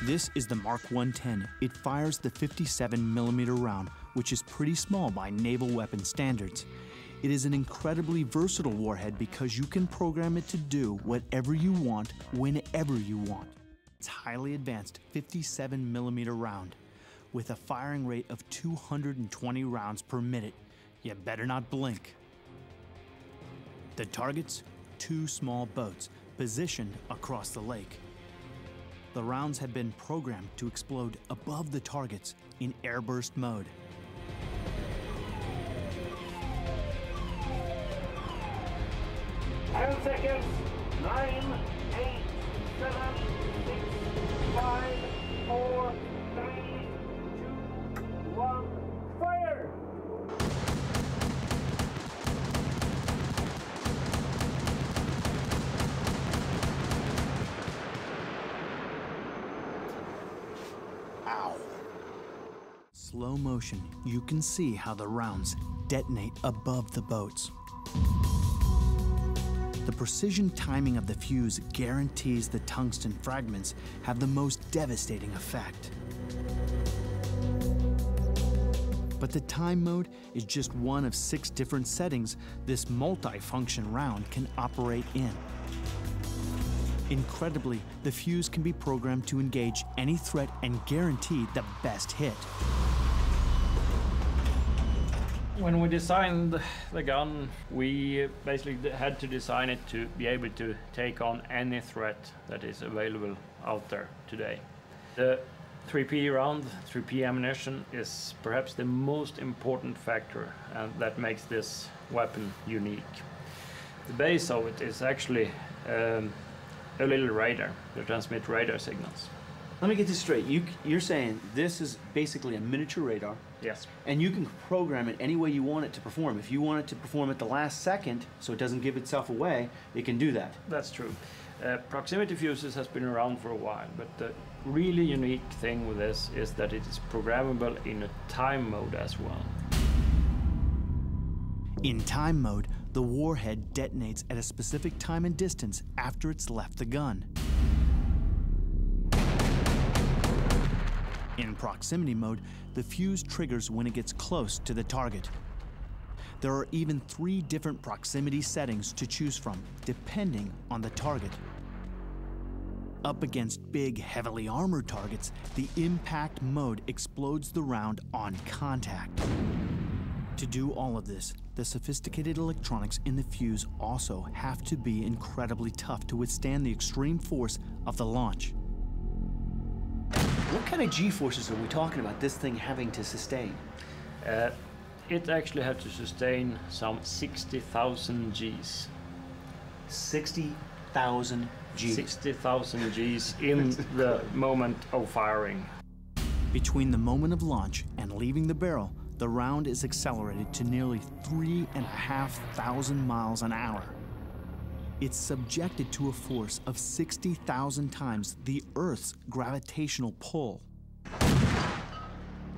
This is the Mark 110. It fires the 57mm round, which is pretty small by naval weapon standards. It is an incredibly versatile warhead because you can program it to do whatever you want, whenever you want. It's highly advanced 57mm round with a firing rate of 220 rounds per minute. You better not blink. The targets? 2 small boats positioned across the lake. The rounds have been programmed to explode above the targets in airburst mode. Ten seconds. 9, 8, 7, 6, 5, 4, 3, 2, 1. Fire! Ow! Slow motion, you can see how the rounds detonate above the boats. The precision timing of the fuse guarantees the tungsten fragments have the most devastating effect. But the time mode is just one of 6 different settings this multi-function round can operate in. Incredibly, the fuse can be programmed to engage any threat and guarantee the best hit. When we designed the gun, we basically had to design it to be able to take on any threat that is available out there today. The 3P round, 3P ammunition, is perhaps the most important factor, and that makes this weapon unique. The base of it is actually a little radar to transmit radar signals. Let me get this straight. You're saying this is basically a miniature radar. Yes. And you can program it any way you want it to perform. If you want it to perform at the last second, so it doesn't give itself away, it can do that. That's true. Proximity fuses has been around for a while, but the really unique thing with this is that it is programmable in a time mode as well. In time mode, the warhead detonates at a specific time and distance after it's left the gun. In proximity mode, the fuse triggers when it gets close to the target. There are even 3 different proximity settings to choose from, depending on the target. Up against big, heavily armored targets, the impact mode explodes the round on contact. To do all of this, the sophisticated electronics in the fuse also have to be incredibly tough to withstand the extreme force of the launch. What kind of G-forces are we talking about this thing having to sustain? It actually had to sustain some 60,000 Gs. 60,000 Gs. 60,000 Gs in the moment of firing. Between the moment of launch and leaving the barrel, the round is accelerated to nearly 3,500 miles an hour. It's subjected to a force of 60,000 times the Earth's gravitational pull.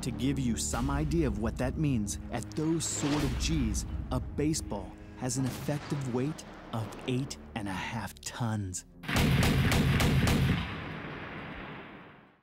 To give you some idea of what that means, at those sort of Gs, a baseball has an effective weight of 8.5 tons.